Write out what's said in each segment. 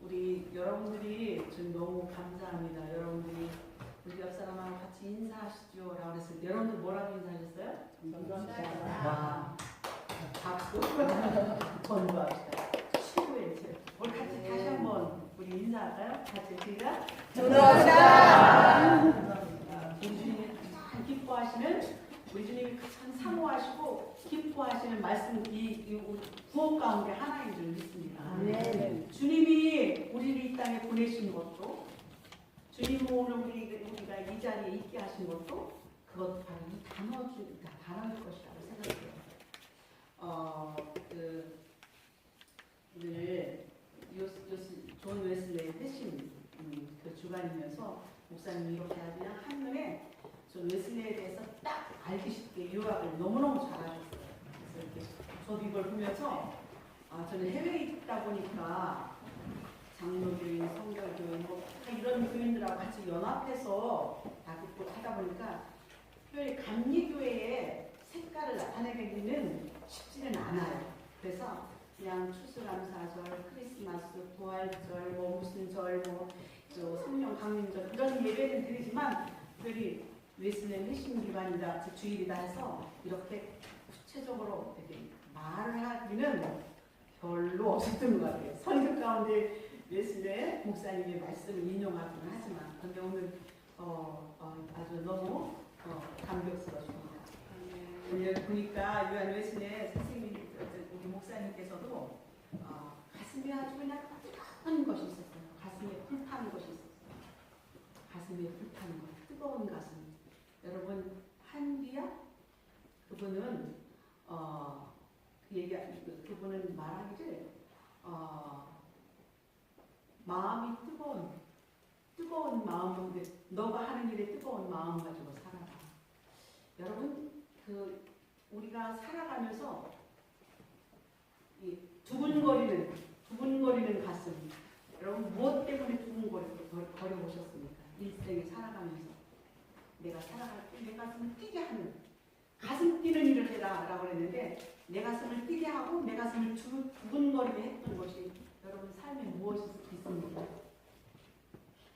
우리 여러분들이 좀 너무 감사합니다. 여러분들이 우리 옆 사람하고 같이 인사하시죠 라고 했을 때 여러분들 뭐라고 인사하셨어요? 감사합니다. 박수 건부합시다. 최고의 제. 우리 같이 다시 한번 우리 인사할까요? 같이 시작. 감사합니다. 우리 주님이 참 기뻐하시는, 우리 주님이 참 사모하시고 기뻐하시는 말씀, 이 구원 가운데 하나인 줄 믿습니다. 아멘. 주님이 우리를 이 땅에 보내신 것도, 주님 오늘 우리가 이 자리에 있게 하신 것도 그것도 바로 이 단어일 것이라고 생각해요. 늘 존 웨슬레이 회심 그 주간이면서 목사님이 이렇게 그냥 한눈에 존 웨슬레이에 대해서 딱 알기 쉽게 요약을 너무너무 잘하셨어요. 그래서 이렇게 저도 이걸 보면서 저는 해외에 있다 보니까 장로교인, 성결교인 뭐 이런 교인들하고 같이 연합해서 다 듣고 하다 보니까 특별히 감리교회의 색깔을 나타내기는 쉽지는 않아요. 그래서 그냥 추수감사절, 크리스마스, 부활절, 뭐 무슨 절, 뭐 성령 강림절 이런 예배는 드리지만 특별히 웨슬레이 회심기간이다, 즉 주일이다 해서 이렇게 구체적으로 이렇게 말을 하기는 별로 없었던 것 같아요. 선교 가운데 웨슬레이 목사님의 말씀을 인용하기는 하지만 근데 오늘 아주 너무 감격스럽습니다. 오늘 보니까 요한 웨슬레이 선생님, 우리 목사님께서도 가슴에 아주 그냥 뜨거운 것이 있었어요. 가슴에 불타는 것이 있었어요. 가슴에 불타는 것, 뜨거운 가슴. 여러분 한비야? 그분은 그분은 말하기를 마음이 뜨거운 마음인데 너가 하는 일에 뜨거운 마음 가지고 살아라. 여러분 우리가 살아가면서 이 두근거리는 가슴. 여러분 무엇 때문에 두근거려 보셨습니까? 일생에 살아가면서 내가 살아갈 때 내 가슴을 뛰게 하는, 가슴 뛰는 일을 해라라고 했는데 내 가슴을 뛰게 하고 내 가슴을 두근거리게 했던 것이 여러분 삶에 무엇이 있습니까?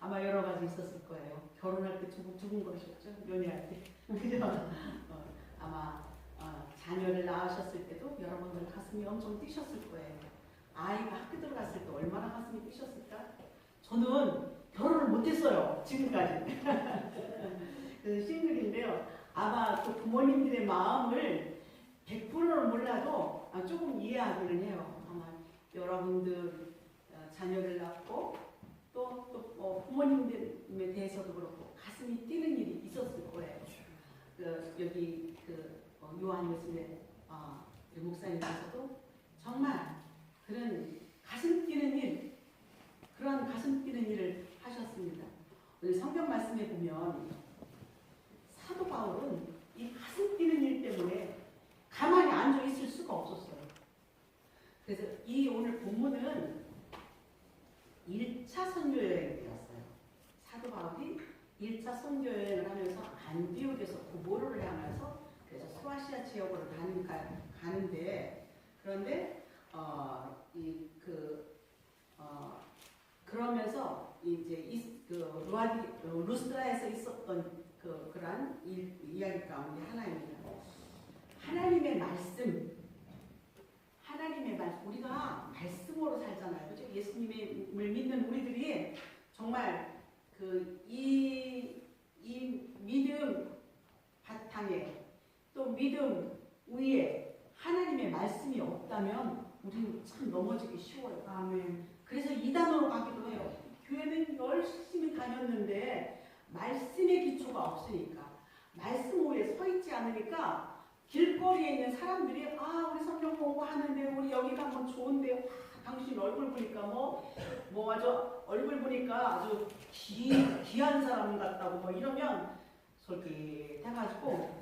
아마 여러 가지 있었을 거예요. 결혼할 때 두근거리셨죠? 연애할 때. 그죠? 아마 자녀를 낳으셨을 때도 여러분들 가슴이 엄청 뛰셨을 거예요. 아이가 학교 들어갔을 때 얼마나 가슴이 뛰셨을까? 저는 결혼을 못했어요. 지금까지. 그래서 싱글인데요. 아마 그 부모님들의 마음을 100%는 몰라도 조금 이해하기는 해요. 아마 여러분들 자녀를 낳고 또 부모님들에 대해서도 그렇고 가슴이 뛰는 일이 있었을 거예요. 여기 요한 웨슬레이 목사님께서도 정말 그런 가슴 뛰는 일, 그런 가슴 뛰는 일을 하셨습니다. 오늘 성경 말씀에 보면 사도 바울은 이 가슴 뛰는 일 때문에 가만히 앉아 있을 수가 없었어요. 그래서 이 오늘 본문은 1차 선교 여행이었어요. 사도 바울이 1차 선교 여행을 하면서 안디옥에서 고보로를 향해서 그래서 소아시아 지역으로 가는데 그런데 그러면서 이제 루스드라에서 있었던 그러한 이야기 가운데 하나입니다. 하나님의 말씀, 우리가 말씀으로 살잖아요. 그죠? 예수님을 믿는 우리들이 정말 이 믿음 바탕에 또 믿음 위에 하나님의 말씀이 없다면 우리는 참 넘어지기 쉬워요. 아멘. 그래서 이단으로 가기도 해요. 교회는 열심히 다녔는데 말씀의 기초가 없으니까, 말씀 위에 서 있지 않으니까 길거리에 있는 사람들이 우리 성경 공부하는데 우리 여기 가면 좋은데 당신 얼굴 보니까 뭐 아주 얼굴 보니까 아주 귀한 사람 같다고 뭐 이러면 솔깃해가지고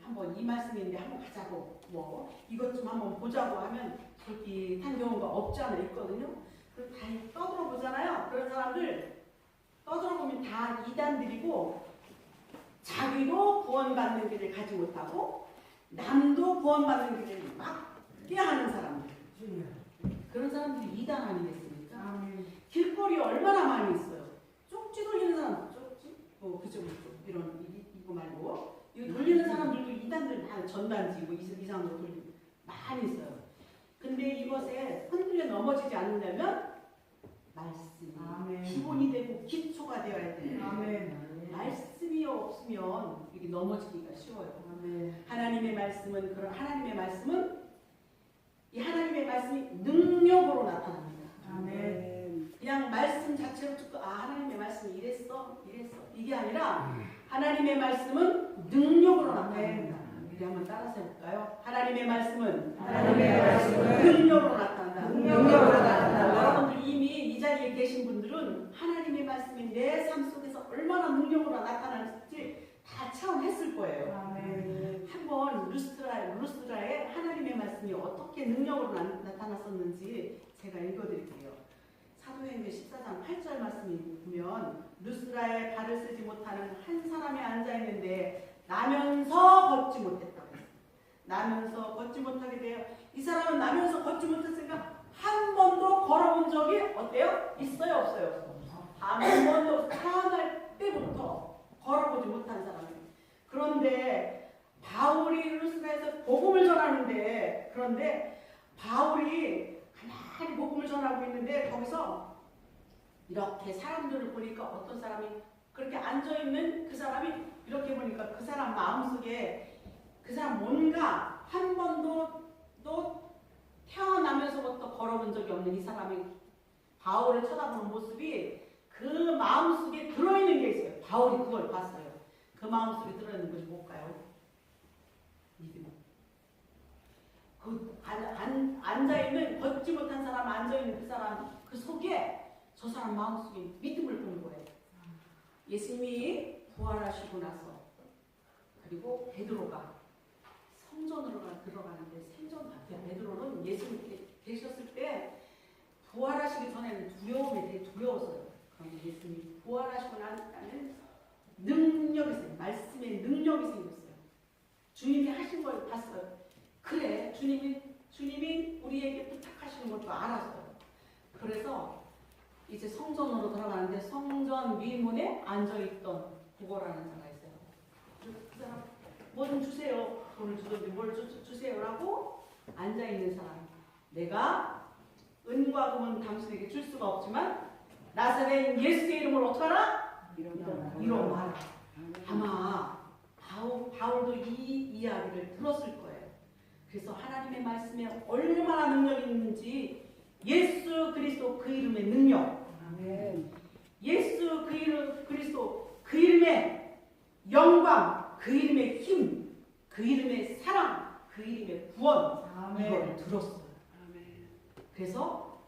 한번 이 말씀인데 한번 가자고 뭐 이것 좀 한번 보자고 하면 솔깃한 경우가 없지 않아 있거든요. 그래서 다 떠들어 보잖아요. 그런 사람들 떠들어 보면 다 이단들이고 자기도 구원받는 길을 가지 못하고 남도 구원받는 길을 막 꾀하는 사람들. 그런 사람들이 이단 아니겠습니까? 길거리 나한테 전단지고 이상으로 돌리고 많이 있어요. 근데 이것에 흔들려 넘어지지 않으려면 말씀이 아멘. 기본이 되고 기초가 되어야 돼요. 아멘. 말씀이 없으면 이게 넘어지기가 쉬워요. 아멘. 하나님의 말씀은 이 하나님의 말씀이 능력으로 나타납니다. 아멘. 그냥 말씀 자체로 듣고 하나님의 말씀이 이랬어 이게 아니라 하나님의 말씀은 능력으로 나타납니다. 우리 한번 따라서 해볼까요? 하나님의 말씀은 능력으로 나타난다. 능력으로 나타난다. 여러분들 이미 이 자리에 계신 분들은 하나님의 말씀이 내 삶 속에서 얼마나 능력으로 나타날지 다 체험했을 거예요. 아멘. 한번 루스드라의 하나님의 말씀이 어떻게 능력으로 나타났었는지 제가 읽어드릴게요. 사도행전 14장 8절 말씀이 보면 루스드라에 발을 쓰지 못하는 한 사람이 앉아있는데 나면서 걷지 못했다고 했어요. 나면서 걷지 못하게 돼요. 이 사람은 나면서 걷지 못했으니까 한 번도 걸어본 적이 어때요? 있어요? 없어요? 한 번도 태어날 때부터 걸어보지 못한 사람이에요. 그런데 바울이 루스드라에서 복음을 전하는데 바울이 가만히 복음을 전하고 있는데 거기서 이렇게 사람들을 보니까 어떤 사람이 그렇게 앉아있는 그 사람이 이렇게 보니까 그 사람 마음속에 그 사람 뭔가 한 번도 또 태어나면서부터 걸어본 적이 없는 이 사람이 바울을 쳐다보는 모습이 그 마음속에 들어있는 게 있어요. 바울이 그걸 봤어요. 그 마음속에 들어있는 것이 뭘까요? 믿음. 그 앉아있는 걷지 못한 사람 앉아있는 그 사람 그 속에 저 사람 마음속에 믿음을 보는 거예요. 예수님이 부활하시고 나서 그리고 베드로가 성전으로 들어가는데 생전 앞에 베드로는 예수님 계셨을 때 부활하시기 전에는 되게 두려웠어요. 그런데 예수님이 부활하시고 나니까는 능력이 생겼어요. 말씀의 능력이 생겼어요. 주님이 하신 걸 봤어요. 그래 주님이 우리에게 부탁하시는 것도 알았어요. 그래서 이제 성전으로 들어가는데 성전 미문에 앉아있던 구거라는 자가 있어요. 그 사람 뭐 좀 주세요. 돈을 주든지 뭘 주세요라고 앉아있는 사람. 내가 은과 금은 당신에게 줄 수가 없지만 나사렛 예수의 이름을 어떡하라? 이뤄마라. 아마 바울도 이 이야기를 들었을 거예요. 그래서 하나님의 말씀에 얼마나 능력이 있는지 예수 그리스도 그 이름의 능력, 예수 그리스도 그 이름의 영광, 그 이름의 힘, 그 이름의 사랑, 그 이름의 구원, 이걸 들었어요. 그래서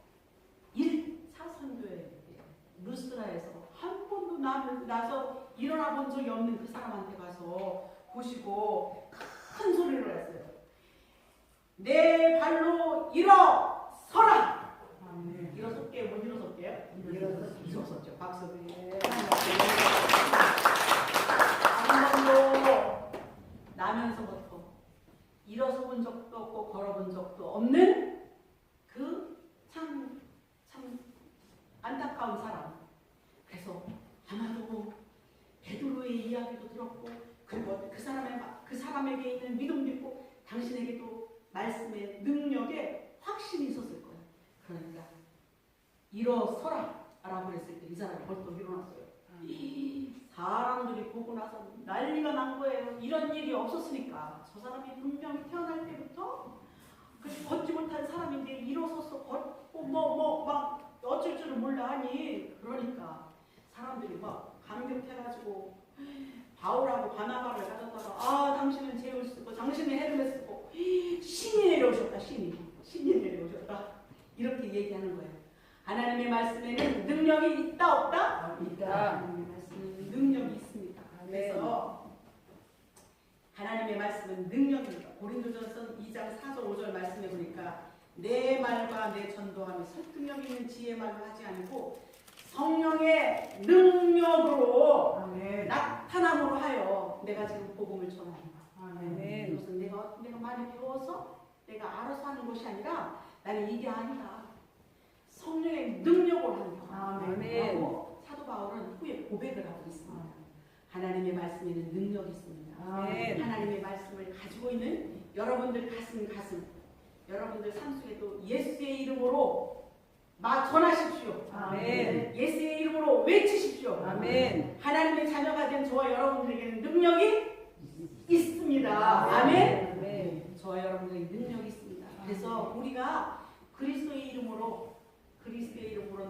1차 선교회 루스드라에서 한 번도 나서 일어나 본 적이 없는 그 사람한테 가서 보시고 큰 소리로 했어요. 내 발로 일어서라. 일어설게요. 못 일어설게요? 일어섰죠. 박수. 한 번도 나면서부터 일어서 본 적도 없고 걸어본 적도 없는 그 참 안타까운 사람. 그래서 아마도 베드로의 이야기도 들었고 그리고 그 사람에게 있는 믿음도 있고 당신에게도 말씀의 능력에 확신이 있었을 거예요. 그러니까 일어서라 라고 했을 때 이 사람이 벌떡 일어났어요. 사람들이 보고 나서 난리가 난 거예요. 이런 일이 없었으니까. 저 사람이 분명히 태어날 때부터 걷지 못한 사람인데 일어서서 걷고 막 어쩔 줄을 몰라 하니 그러니까 사람들이 막 감격해가지고 바울하고 바나바를 가졌다가 당신은 제우스고 당신은 헤르메스고 신이 내려오셨다. 신이 내려오셨다. 이렇게 얘기하는 거예요. 하나님의 말씀에는 능력이 있다 없다? 있다. 하나님의 말씀에는 능력이 있습니다. 그래서 하나님의 말씀은 능력입니다. 고린도전서 2장 4절 5절 말씀해 보니까 내 말과 내 전도함이 설득력 있는 지혜 말로 하지 않고 성령의 능력으로 나타남으로 하여 내가 지금 복음을 전합니다. 이것은 내가 많이 배워서 내가 알아서 하는 것이 아니라 나는 이게 아니라 성령의 능력으로 하는 거라고 사도 바울은 후에 고백을 하고 있습니다. 하나님의 말씀에는 능력이 있습니다. 아멘. 하나님의 말씀을 가지고 있는 여러분들 가슴, 여러분들 삶 속에도 예수의 이름으로 전하십시오. 아멘. 예수의 이름으로 외치십시오. 아멘. 하나님의 자녀가 된 저와 여러분들에게는 능력이 있습니다. 아멘. 아멘. 저와 여러분들에게 능력이 있습니다. 그래서 우리가 그리스도의 이름으로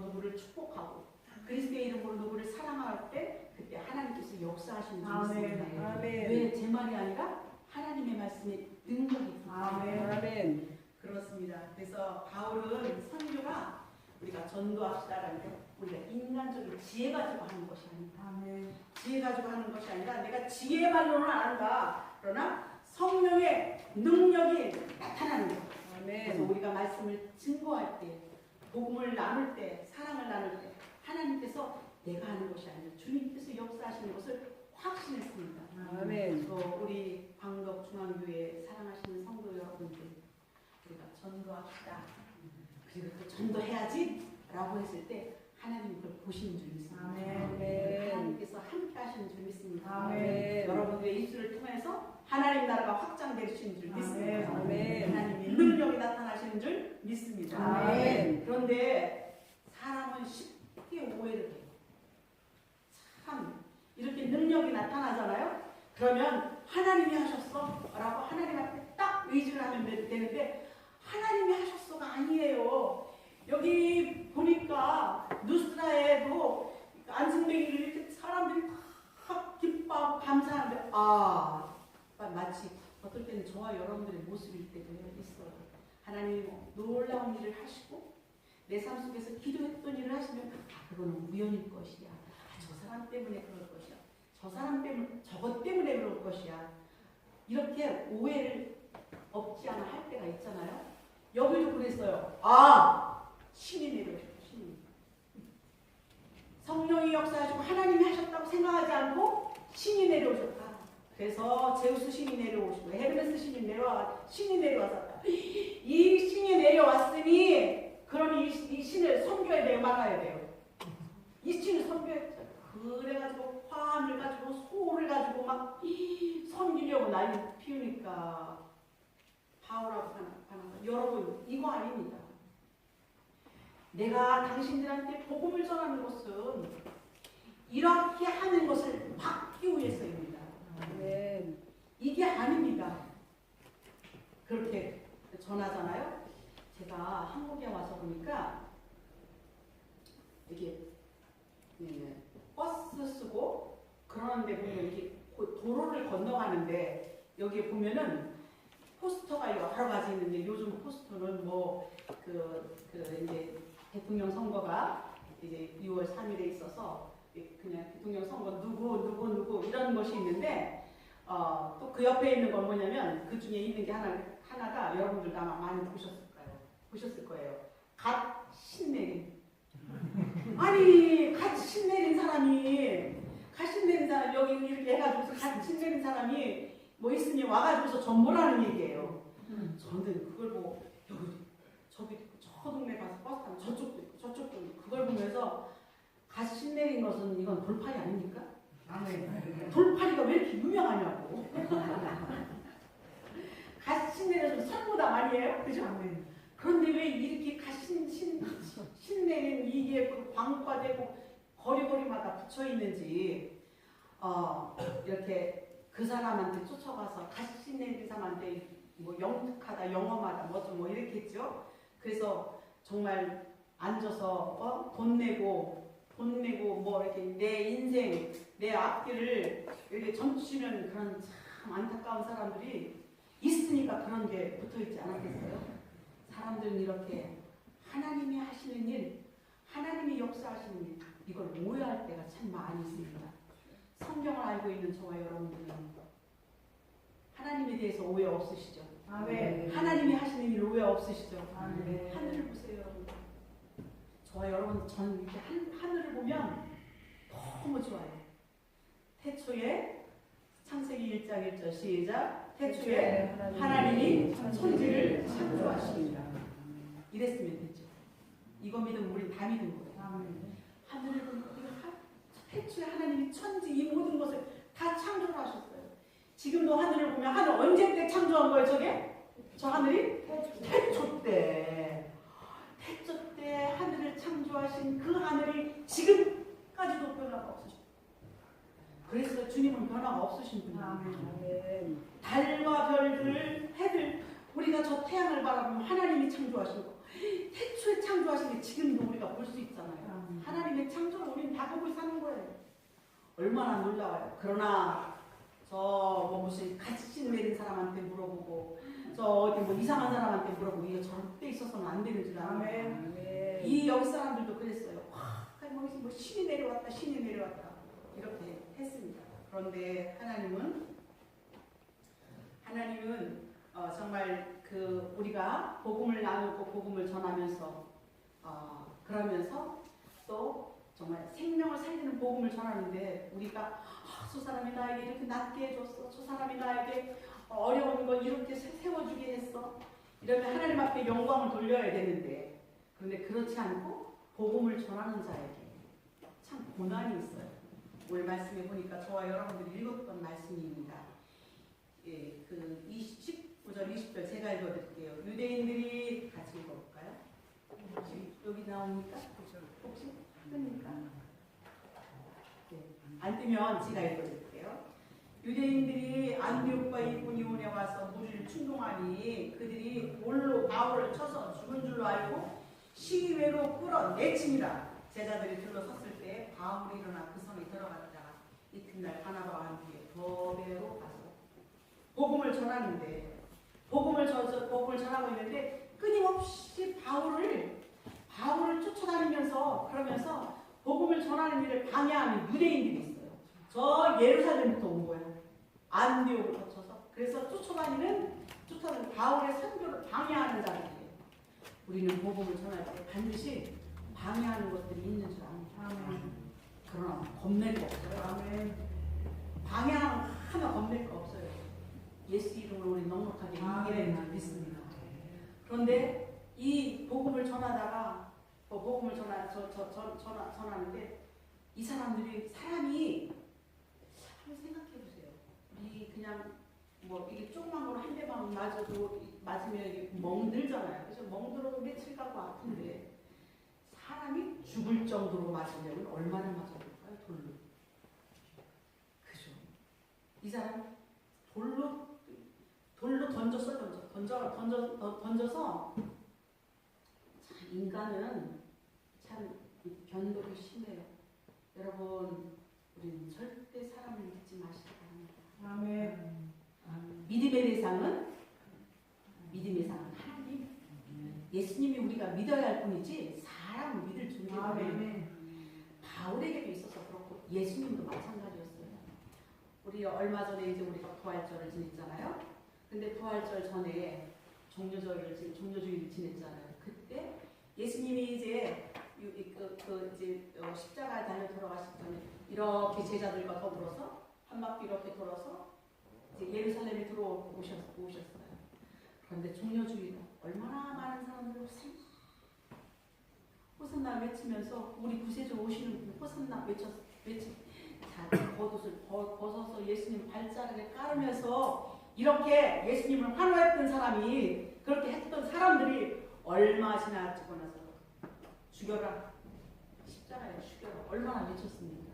누구를 축복하고 그리스도의 이름으로 누구를 사랑할 때 그때 하나님께서 역사하시는 줄 믿습니다. 아멘. 왜 제 말이 아니라 하나님의 말씀에 능력이 있습니다. 아멘. 그렇습니다. 그래서 바울은 선교가 우리가 전도합시다라는 게 우리가 인간적인 지혜 가지고 하는 것이 아닙니다. 지혜 가지고 하는 것이 아니라 내가 지혜 말로는 안 한다. 그러나 성령의 능력이 나타나는 것. 그래서 아멘. 우리가 말씀을 증거할 때, 복음을 나눌 때, 사랑을 나눌 때 하나님께서 내가 하는 것이 아니라 주님께서 역사하시는 것을 확신했습니다. 아멘. 또 우리 방덕 중앙교회 사랑하시는 성도 여러분들 우리가 전도합시다. 그리고 또 전도해야지 라고 했을 때 하나님 그걸 보시는 줄 믿습니다. 아멘. 하나님께서 함께 하시는 줄 믿습니다. 아멘. 여러분들의 입술을 통해서 하나님 나라가 확장되시는 줄 믿습니다. 아멘. 하나님의 능력이 나타나시는 줄 믿습니다. 아멘. 그런데 사람은 쉽게 오해를 해요. 참 이렇게 능력이 나타나잖아요. 그러면 하나님이 하셨어? 라고 하나님 앞에 딱 의지를 하면 되는데 하나님이 하셨어가 아니에요. 여기 보니까 누스라에도 안승뱅이를 이렇게 사람들이 다 기뻐하고 감사하는데 마치 어떨 때는 저와 여러분들의 모습일 때도 있어요. 하나님 놀라운 일을 하시고 내 삶 속에서 기도했던 일을 하시면 그거는 우연일 것이야. 저 사람 때문에 그럴 것이야. 저 사람 때문에 저것 때문에 그럴 것이야. 이렇게 오해를 없지 않아 할 때가 있잖아요. 여기도 그랬어요. 신이 내려오셨다. 신이. 성령이 역사하시고 하나님이 하셨다고 생각하지 않고 신이 내려오셨다. 그래서 제우스 신이 내려오시고 헤르메스 신이 내려와서 이 신이 내려왔으니 그러니 이 신을 섬겨야 돼요, 막아야 돼요. 이 신을 섬겨야 돼요. 그래가지고 화환을 가지고 소를 가지고 막 섬기려고 난리 피우니까 바울하고 하는 여러분 이거 아닙니다. 내가 당신들한테 복음을 전하는 것은 이렇게 하는 것을 막기 위해서입니다. 아멘. 이게 아닙니다. 그렇게 전하잖아요. 제가 한국에 와서 보니까 이게 버스 쓰고 그러는데 보면 이렇게 도로를 건너가는데 여기에 보면은 포스터가 여러 가지 있는데 요즘 포스터는 이제 대통령 선거가 이제 6월 3일에 있어서 그냥 대통령 선거 누구 이런 것이 있는데 또 그 옆에 있는 건 뭐냐면 그 중에 있는 게 하나가 여러분들 아마 많이 보셨을 거예요. 갓 신내림. 아니 갓 신내린 사람이 여기 이렇게 해가지고서 갓 신내린 사람이 뭐 있으니 와가지고서 전보라는 얘기예요. 저는 그걸 보고 저기 저 동네 가서 버스 타면 저쪽도 있고 그걸 보면서 갓 신내린 것은 이건 돌팔이 아닙니까? 돌팔이가 왜 이렇게 유명하냐고. 갓 신내려서 선보다 아니에요? 그죠? 그런데 왜 이렇게 갓 신내린 이게 그 광고화되고 거리마다 붙여 있는지 이렇게 그 사람한테 쫓아가서 갓 신내린 사람한테 뭐 영특하다, 영험하다, 뭐 이렇게 했죠. 그래서 정말 앉아서 돈 내고 뭐 이렇게 내 인생, 내 앞길을 이렇게 점치는 그런 참 안타까운 사람들이 있으니까 그런 게 붙어있지 않았겠어요? 사람들은 이렇게 하나님이 하시는 일, 하나님이 역사하시는 일, 이걸 오해할 때가 참 많이 있습니다. 성경을 알고 있는 저와 여러분들은 하나님에 대해서 오해 없으시죠? 아멘. 하나님이 하시는 일 오해 없으시죠? 아멘. 하늘을 보세요, 여러분. 저와 여러분, 저는 이렇게 하늘을 보면 너무 좋아요. 태초에 창세기 1장 1절 시작. 태초에 하나님이 천지를 창조하십니다. 이랬으면 됐죠. 이거 믿으면 우리 다 믿은 거예요. 하늘을 보면 태초에 하나님이 천지 이 모든 것을 다 창조를 하셨어요. 지금도 하늘을 보면 하늘 언제 때 창조한 거예요 저게? 저 하늘이? 태초 때. 태초 때 하늘을 창조하신 그 하늘이 지금까지도 변화가 없으신 거예요. 그래서 주님은 변화가 없으신 분이에요. 아멘. 달과 별들, 해들, 우리가 저 태양을 바라보면 하나님이 창조하신 거. 태초에 창조하신 게 지금도 우리가 볼 수 있잖아요. 하나님의 창조를 우리는 다 보고 사는 거예요. 얼마나 놀라워요. 그러나 저 뭐 무슨 같이 내린 사람한테 물어보고 저 어디 뭐 이상한 사람한테 물어보고 이거 절대 있어서는 안 되는 줄 아는 아멘. 이 여기 사람들도 그랬어요. 와, 뭐 신이 내려왔다, 신이 내려왔다 이렇게 했습니다. 그런데 하나님은 정말 그 우리가 복음을 나누고 복음을 전하면서 그러면서 또 정말 생명을 살리는 복음을 전하는데 우리가 저 사람이 나에게 이렇게 낫게 해줬어, 저 사람이 나에게 어려운 걸 이렇게 세워주게 했어, 이러면 하나님 앞에 영광을 돌려야 되는데, 그런데 그렇지 않고 복음을 전하는 자에게 참 고난이 있어요. 오늘 말씀해 보니까 저와 여러분들이 읽었던 말씀입니다. 예, 그 19절 20절 제가 읽어드릴게요. 유대인들이 같이 읽어볼까요? 여기 나옵니까? 혹시 뜨니까? 네. 안 뜨면 제가 읽어드릴게요. 유대인들이 안디옥과 이고니온에 와서 무리를 충동하니 그들이 돌로 바울을 쳐서 죽은 줄로 알고 시외로 끌어내칩니다. 제자들이 들러섰을 때 바울이 일어나 그 성에 들어갔다가 이튿날 바나바와 함께 더베로 가서 복음을 전하는데 복음을 전하고 있는데 끊임없이 바울을 쫓아다니면서 그러면서 복음을 전하는 일을 방해하는 유대인들이 있어요. 저 예루살렘부터 온 거예요. 안디옥을 거쳐서. 그래서 쫓아다니는 바울의 선교를 방해하는 자들이에요. 우리는 복음을 전할 때 반드시 방해하는 것들이 있는 줄 압니다. 그러나 겁낼 거 없어요. 아멘. 방해하나 겁낼 거 없어요. 예수 이름으로 우리 넉넉하게 이기는 줄 믿습니다. 그런데 이 복음을 전하다가 복음을 전하는데 이 사람이 한번 생각해 보세요. 우리 그냥 뭐 이게 조그만 걸 한 대만 맞으면 이게 멍들잖아요. 그래서 멍들어도 며칠 가고 아픈데 사람이 죽을 정도로 맞으려면 얼마나 맞아볼까요? 돌로. 그죠? 이 사람 돌로 던져서 참 인간은 참 변덕이 심해요. 여러분, 우리는 절대 사람을 믿지 마시기 바랍니다. 아멘. 믿음의 대상은 하나님. 예수님이 우리가 믿어야 할 뿐이지 사람을 믿을 준비가 없어요. 바울에게도 있어서 그렇고 예수님도 마찬가지였어요. 우리 얼마 전에 이제 우리가 부활절을 지냈잖아요. 근데 부활절 전에 종료주일을 지냈잖아요. 그때 예수님이 이제 십자가에 달려 돌아가실 전에 이렇게 제자들과 더불어서 한 바퀴 이렇게 돌아서 이제 예루살렘에 들어오셨어요. 그런데 종료주일 얼마나 많은 사람들이 호산나 외치면서 우리 구세주 오시는 분 호산나 자기 겉옷을 벗어서 예수님 발자락에 깔으면서 이렇게 예수님을 환호했던 사람이, 그렇게 했던 사람들이 얼마 지나고 나서 죽여라, 십자가에 죽여라 얼마나 외쳤습니까?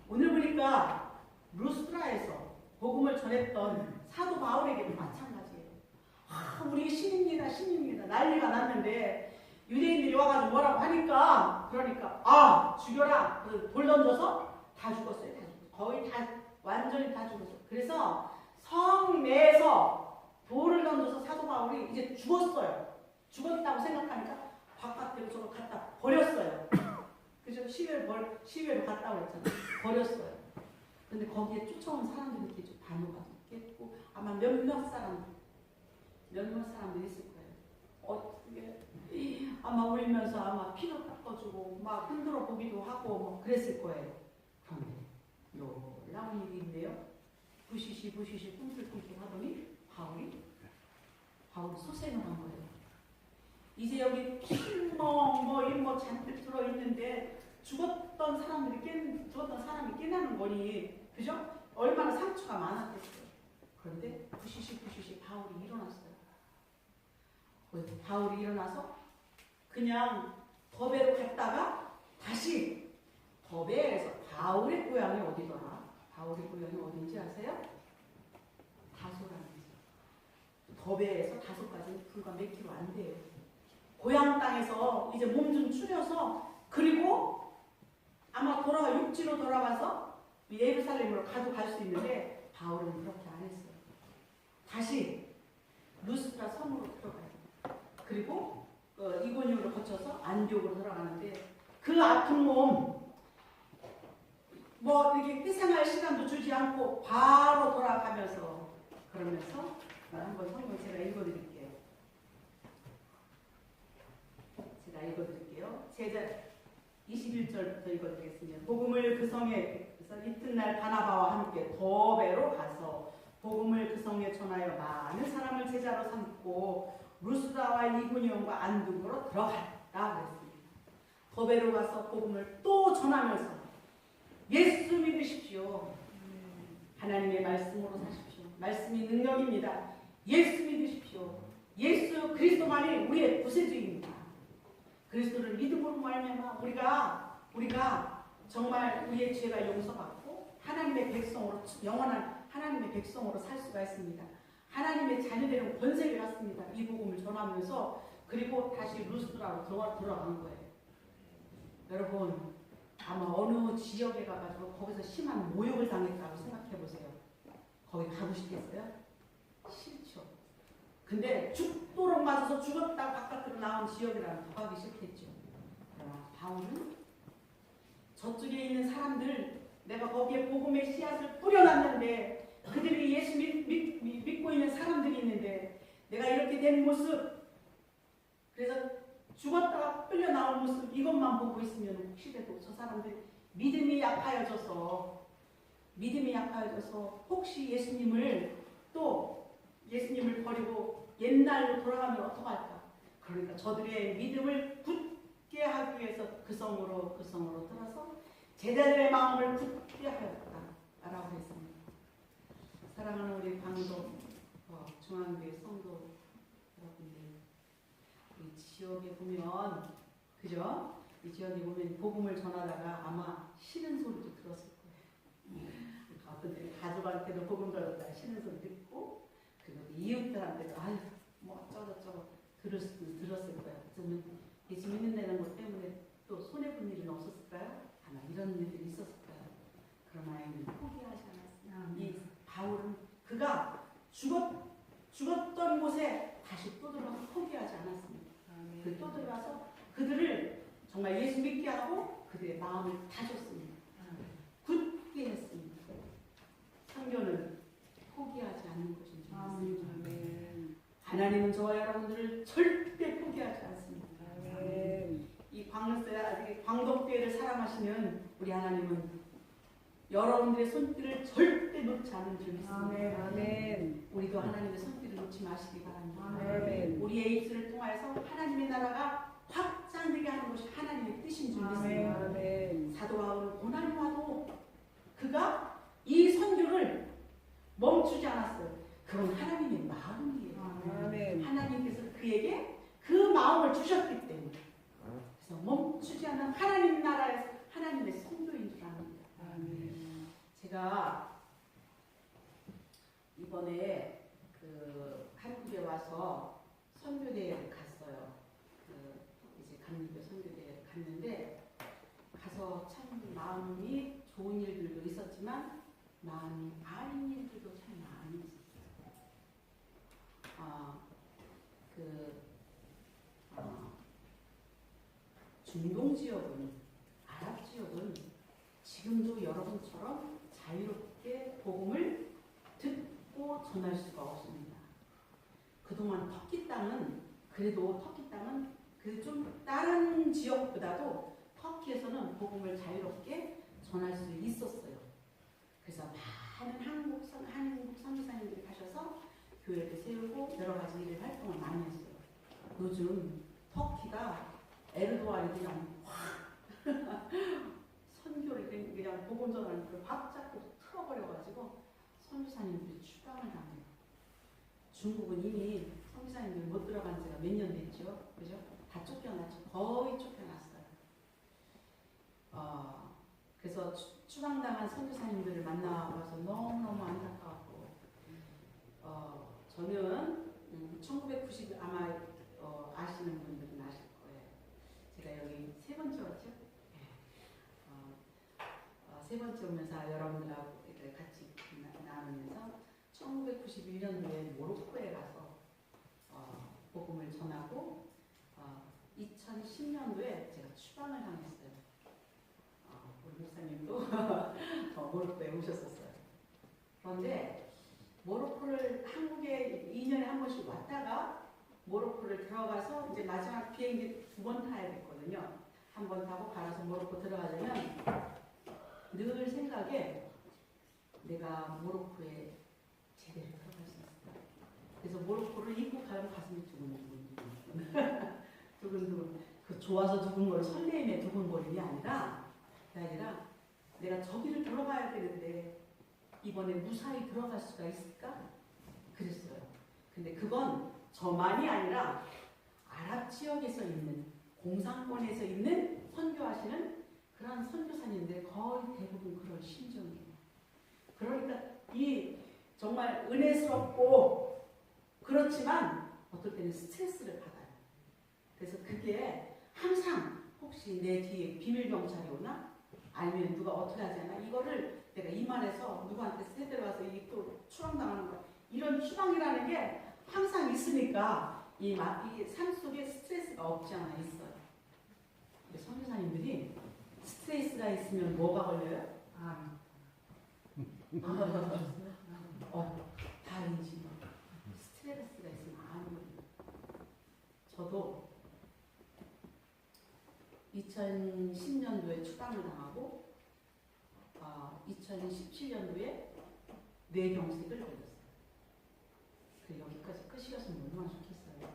오늘 보니까 루스트라에서 복음을 전했던 사도 바울에게도 마찬가지예요. 우리 신입니다 난리가 났는데 유대인들이 와가지고 뭐라고 하니까, 그러니까 죽여라, 돌 던져서 다 죽었어요. 거의 다 완전히 다 죽었어요. 그래서 성 내에서 돌을 던져서 사도 바울이 이제 죽었다고 생각하니까 바깥으로 저거 갖다 버렸어요. 그죠? 시외로 갔다고 했잖아요. 버렸어요. 근데 거기에 쫓아온 사람들이 이렇게 좀 반응가 있겠고 아마 몇몇 사람들이 있을 거예요. 어떻게 아마 울면서 아마 피도 닦아주고 막 흔들어 보기도 하고 뭐 그랬을 거예요. 그런데 놀라운 일이 있네요. 부시시 꿈틀꿈틀 하더니 바울이 소생을 한 거예요. 이제 여기 뭐 잔뜩 들어있는데 죽었던 사람이 깨나는 거니, 그죠? 얼마나 상처가 많았겠어요. 그런데 부시시 바울이 일어났어요. 바울이 일어나서 그냥 더베로 갔다가 다시 더베에서 바울의 고향이 어디더라? 바울의 고향이 어딘지 아세요? 다소라는 데죠. 더베에서 다소까지는 불과 몇 킬로 안 돼요. 고향 땅에서 이제 몸 좀 추려서 그리고 아마 육지로 돌아가서 예루살렘으로 가도 갈 수 있는데 바울은 그렇게 안 했어요. 다시 루스트라 성으로 들어가요. 그리고 이고니오를 거쳐서 안디옥으로 돌아가는데 그 아픈 몸 이렇게 희생할 시간도 주지 않고 바로 돌아가면서 그러면서 한번 성경 제가 읽어드릴게요. 제자 21절부터 읽어드리겠습니다. 복음을 그 성에서 이튿날 바나바와 함께 더베로 가서 복음을 그 성에 전하여 많은 사람을 제자로 삼고 루스드라와 이고니온과 안디옥으로 들어갔다 그랬습니다. 더베로 가서 복음을 또 전하면서 예수 믿으십시오. 하나님의 말씀으로 사십시오. 말씀이 능력입니다. 예수 믿으십시오. 예수 그리스도만이 우리의 구세주입니다. 그리스도를 믿음으로 말미암아 우리가 정말 우리의 죄가 용서받고 하나님의 백성으로 영원한 하나님의 백성으로 살 수가 있습니다. 하나님의 자녀되는 권세를 갖습니다. 이 복음을 전하면서 그리고 다시 루스드라로 들어간 거예요. 여러분 아마 어느 지역에 가가지고 거기서 심한 모욕을 당했다고 생각해 보세요. 거기 가고 싶겠어요? 싫죠. 근데 죽도록 맞아서 죽었다 바깥으로 나온 지역이라면 더 가기 싫겠죠. 그러나 바울은 저쪽에 있는 사람들 내가 거기에 복음의 씨앗을 뿌려놨는데 그들이 예수 믿고 있는 사람들이 있는데 내가 이렇게 된 모습 그래서 죽었다가 끌려 나온 모습 이것만 보고 있으면 혹시라도 저 사람들 믿음이 약하여져서 혹시 예수님을 버리고 옛날로 돌아가면 어떡할까? 그러니까 저들의 믿음을 굳게 하기 위해서 그 성으로 들어서 제자들의 마음을 굳게 하였다라고 했습니다. 사랑하는 우리 광도 중앙교회 성도 여러분들, 이 지역에 보면 그죠? 이 지역에 보면 복음을 전하다가 아마 싫은 소리도 들었을 거예요. 어떤 때는 가족한테도 복음 전하다가 싫은 소리 듣고 그리고 이웃들한테도 아유 뭐 어쩌고저쩌고 들었을 거예요. 저는 예수 믿는다는 것 때문에 또 손해본 일은 없었을까요? 아마 이런 일들이 있었을 거예요. 그러나 이는 포기하지 않았어요. 이 바울은 그가 죽었던 곳에 다시 또 들어가서 포기하지 않았습니다. 또 들어가서 그들을 정말 예수 믿게 하고 그들의 마음을 다졌습니다. 굳게 했습니다. 선교는 포기하지 않는 것인 줄 믿습니다. 하나님은 저와 여러분들을 절대 포기하지 않습니다. 이 광덕교회를 사랑하시는 우리 하나님은 여러분들의 손길을 절대 놓지 않는 줄 믿습니다. 우리도 하나님의 손길을 놓지 마시기 바랍니다. 우리의 입술을 통해서 하나님의 나라가 확장되게 하는 것이 하나님의 뜻인 줄 믿습니다. 사도 바울은 고난이 와도 그가 이 선교를 멈추지 않았어요. 그건 하나님의 마음이에요. 하나님께서 그에게 그 마음을 주셨기 때문에 그래서 멈추지 않는 하나님 나라에서 하나님의 선교인 줄 압니다. 제가 이번에 한국에 와서 선교대회를 갔어요. 이제 강림교 선교대회를 갔는데 가서 참 마음이 좋은 일들도 있었지만 마음이 아닌 일들도 참 많이 있었어요. 중동 지역은 아랍 지역은 지금도 여러분처럼 자유롭게 복음을 듣고 전할 수가 없습니다. 그동안 터키 땅은 그래도 좀 다른 지역보다도 터키에서는 복음을 자유롭게 전할 수 있었어요. 그래서 많은 한국 선교사님들이 가셔서 교회를 세우고 여러 가지 일을 활동을 많이 했어요. 요즘 터키가 에르도안이 그냥 확 선교를 그냥 복음 전하는 걸 확 잡고 틀어버려가지고 선교사님들이 추방을 당해요. 중국은 이미 선교사님들 못 들어간 지가 몇 년 됐죠. 그죠? 다 쫓겨났죠. 거의 쫓겨났어요. 그래서 추방당한 선교사님들을 만나봐서 너무너무 안타까웠고, 저는 1990 아마 아시는 분들은 아실 거예요. 제가 여기 세 번째 왔죠? 세 번째 오면서 여러분들하고 이렇게 같이 나누면서 1991년도에 모로코에 가서 복음을 전하고 2010년도에 제가 추방을 당했어요. 우리 목사님도 모로코에 오셨었어요. 그런데 모로코를 한국에 2년에 한 번씩 왔다가 모로코를 들어가서 이제 마지막 비행기 2번 타야 됐거든요. 한 번 타고 갈아서 모로코 들어가려면 늘 생각에 내가 모로코에 제대로 들어갈 수 있을까. 그래서 모로코를 입국하면 가슴이 두근두근 두근두근 그 좋아서 두근거려 설레임에 두근거림이 아니라 내가 저기를 들어가야 되는데 이번에 무사히 들어갈 수가 있을까? 그랬어요. 근데 그건 저만이 아니라 아랍 지역에서 있는 공산권에서 있는 선교하시는 그런 선교사님들 거의 대부분 그런 심정이에요. 그러니까 이 정말 은혜스럽고 그렇지만 어떨 때는 스트레스를 받아요. 그래서 그게 항상 혹시 내 뒤에 비밀경찰이 오나? 아니면 누가 어떻게 하지 않아? 이거를 내가 이만해서 누구한테 세대와서 이게 또 추방당하는 거 이런 추방이라는 게 항상 있으니까 이게 삶 속에 스트레스가 없지 않아 있어요. 선교사님들이 스트레스가 있으면 뭐가 걸려요? 다행이지. 스트레스가 있으면 암이 걸려요. 저도 2010년도에 추방을 당하고 2017년도에 뇌경색을 걸렸어요. 여기까지 끝이었으면 얼마나 좋겠어요.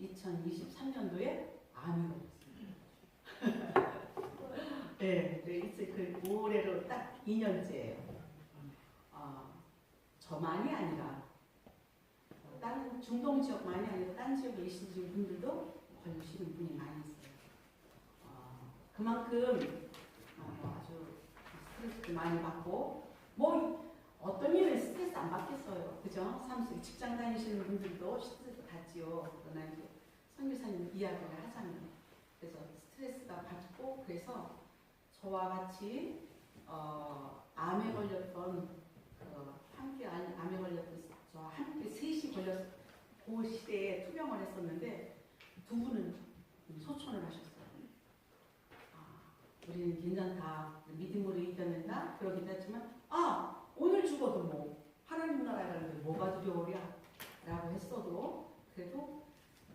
2023년도에 암이 걸렸어요. 네, 이제 그 올해로 딱 2년째예요. 저만이 아니라 다른 중동 지역만이 아니라 다른 지역에 계신 분들도 걸리시는 분이 많이 있어요. 그만큼 아주 스트레스 많이 받고 뭐 어떤 일은 스트레스 안 받겠어요. 그죠? 사무실 직장 다니시는 분들도 스트레스 받지요. 그러나 이제 선교사님 이야기를 하자면 그래서 스트레스가 받고 그래서 저와 같이 암에 걸렸던 함께 암에 걸렸던 저와 함께 셋이 걸렸 그 시대에 투병을 했었는데 두 분은 소천을 하셨어요. 우리는 괜찮다. 믿음으로 이겨낸다. 그러기도 했지만 오늘 죽어도 뭐 하나님 나라에 가는데 뭐가 두려우랴 라고 했어도 그래도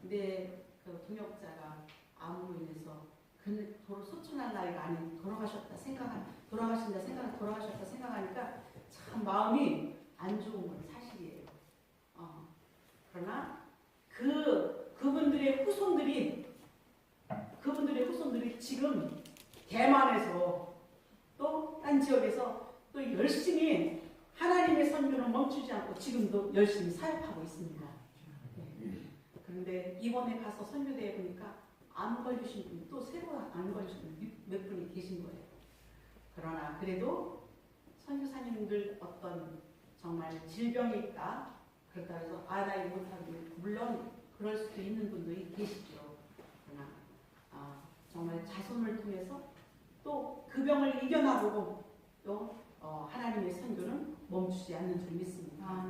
내 그 동역자가 암으로 인해서 도로 소천할 나이가 아닌 돌아가셨다 생각하니까 참 마음이 안 좋은 건 사실이에요. 그러나 그분들의 후손들이 지금 대만에서 또 딴 지역에서 또 열심히 하나님의 선교는 멈추지 않고 지금도 열심히 사역하고 있습니다. 그런데 이번에 가서 선교대에 보니까 암 걸리신 분, 또 새로 암 걸리신 분 몇 분이 계신 거예요. 그러나 그래도 선교사님들 어떤 정말 질병이 있다. 그렇다 해서 나 이거 못하고 물론 그럴 수도 있는 분도 계시죠. 그러나 정말 자손을 통해서 또 그 병을 이겨나보고 또 하나님의 선교는 멈추지 않는 줄 믿습니다.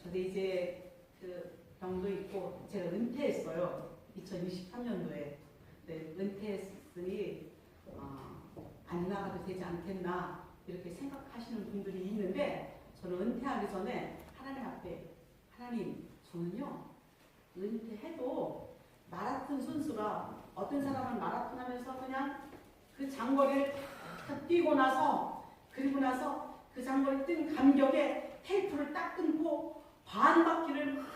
저도 이제 그 병도 있고 제가 은퇴했어요. 2023년도에. 네, 은퇴했으니 안 나가도 되지 않겠나 이렇게 생각하시는 분들이 있는데 저는 은퇴하기 전에 하나님 앞에 하나님 저는요 은퇴해도 마라톤 선수가 어떤 사람은 마라톤 하면서 그냥 그 장거리를 다 뛰고 나서 그리고 나서 그 장거리 뛴 감격에 테이프를 딱 끊고 반 바퀴를 막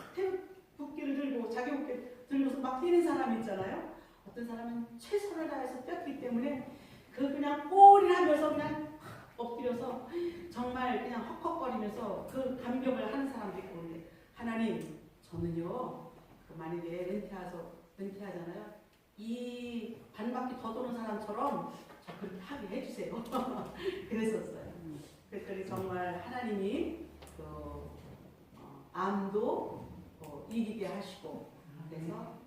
붓기를 들고 자기 어깨 들고서 막 뛰는 사람이 있잖아요. 어떤 사람은 최선을 다해서 뛰었기 때문에 그냥 꼬리를 하면서 그냥 엎드려서 정말 그냥 헉헉거리면서 그 감격을 하는 사람도 있고 그런데 하나님 저는요 그 만약에 은퇴하잖아요 이 반바퀴 더 도는 사람처럼 저 그렇게 하게 해주세요. 그랬었어요. 그랬더니 정말 하나님이 그 암도 이기게 하시고 그래서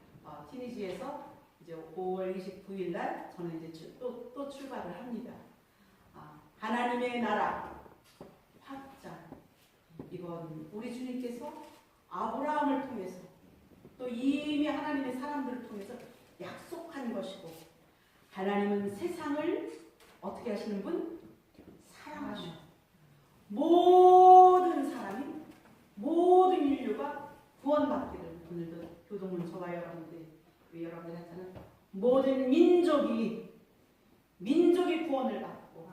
티니지에서 이제 5월 29일 날 저는 이제 또 출발을 합니다. 하나님의 나라 확장 이건 우리 주님께서 아브라함을 통해서 또 이미 하나님의 사람들을 통해서 약속한 것이고 하나님은 세상을 어떻게 하시는 분? 사랑하셔. 모든 사람이 모든 인류가 구원받기를 오늘도 교동문 저와 여러분들 했잖아요. 모든 민족이 구원을 받고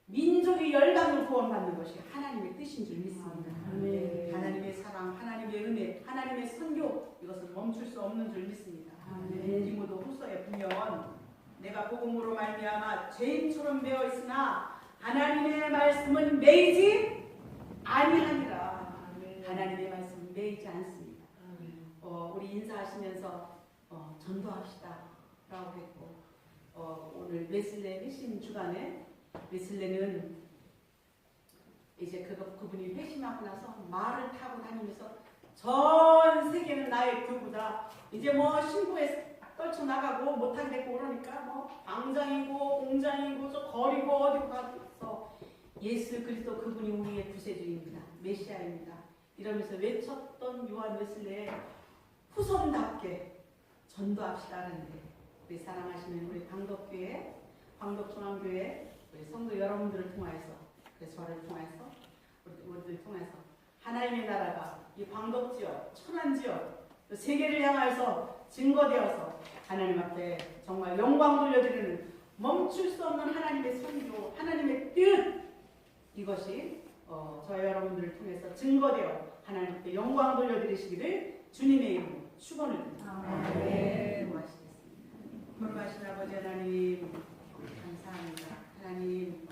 민족이 열방을 구원받는 것이 하나님의 뜻인 줄 믿습니다. 아멘. 하나님의 사랑, 하나님의 은혜, 하나님의 선교 이것은 멈출 수 없는 줄 믿습니다. 디모데 후서에 보면 내가 복음으로 말미암아 죄인처럼 되어 있으나 하나님의 말씀은 매이지 아니하니라. 하나님의 말씀은 매이지 않습니다. 우리 인사하시면서 전도합시다 라고 했고 오늘 웨슬레 회심 주간에 웨슬레는 이제 그분이 회심하고 나서 말을 타고 다니면서 전 세계는 나의 교구다. 이제 뭐 신부에 떨쳐나가고 못하겠고 그러니까 뭐 광장이고 공장이고 저 거리고 어디고 가서 예수 그리스도 그분이 우리의 구세주입니다. 메시아입니다. 이러면서 외쳤던 요한 웨슬레의 후손답게 전도합시다 하는데 우리 사랑하시는 우리 방덕교회, 방덕중앙교회 우리 성도 여러분들을 통하여서 그래서 저를 통해서 우리들 통해서 하나님의 나라가 이 방덕지역, 천안지역 세계를 향하여서 증거되어서 하나님 앞에 정말 영광 돌려드리는 멈출 수 없는 하나님의 선교, 하나님의 뜻 이것이 저와 여러분들을 통해서 증거되어 하나님 앞에 영광 돌려드리시기를 주님의 이름으로 축원을 드립니다. 기도하시겠습니다. 거룩하신 아버지 하나님 감사합니다. 하나님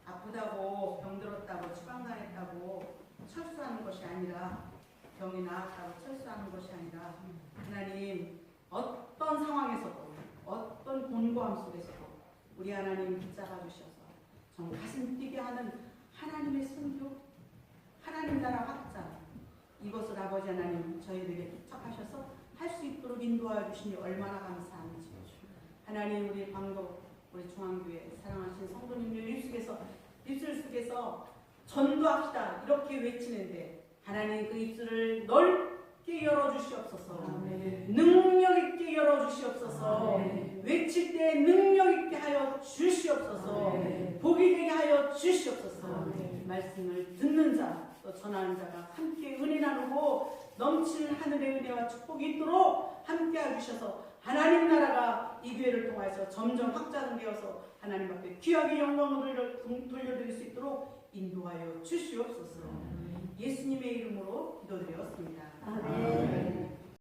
아프다고 병들었다고 추방당했다고 철수하는 것이 아니라 병이 나았다고 철수하는 것이 아니라 하나님 어떤 상황에서도 어떤 곤고함 속에서도 우리 하나님 붙잡아 주셔서 정말 가슴 뛰게 하는 하나님의 선교 하나님 나라 확장 이것을 아버지 하나님 저희들에게 부탁하셔서 할 수 있도록 인도하여 주시니 얼마나 감사한지 하나님 우리 방법 우리 중앙교회 사랑하신 성도님들 입술 속에서 전도합시다 이렇게 외치는데 하나님 그 입술을 넓게 열어주시옵소서. 능력 있게 열어주시옵소서. 외칠 때 능력 있게 하여 주시옵소서. 복이 되게 하여 주시옵소서. 말씀을 듣는 자 또 전하는 자가 함께 은혜 나누고 넘치는 하늘의 은혜와 축복이 있도록 함께 해주셔서 하나님 나라가 이 교회를 통해서 점점 확장되어서 하나님 앞에 귀하게 영광을 돌려드릴 수 있도록 인도하여 주시옵소서. 예수님의 이름으로 기도드렸습니다. 아멘.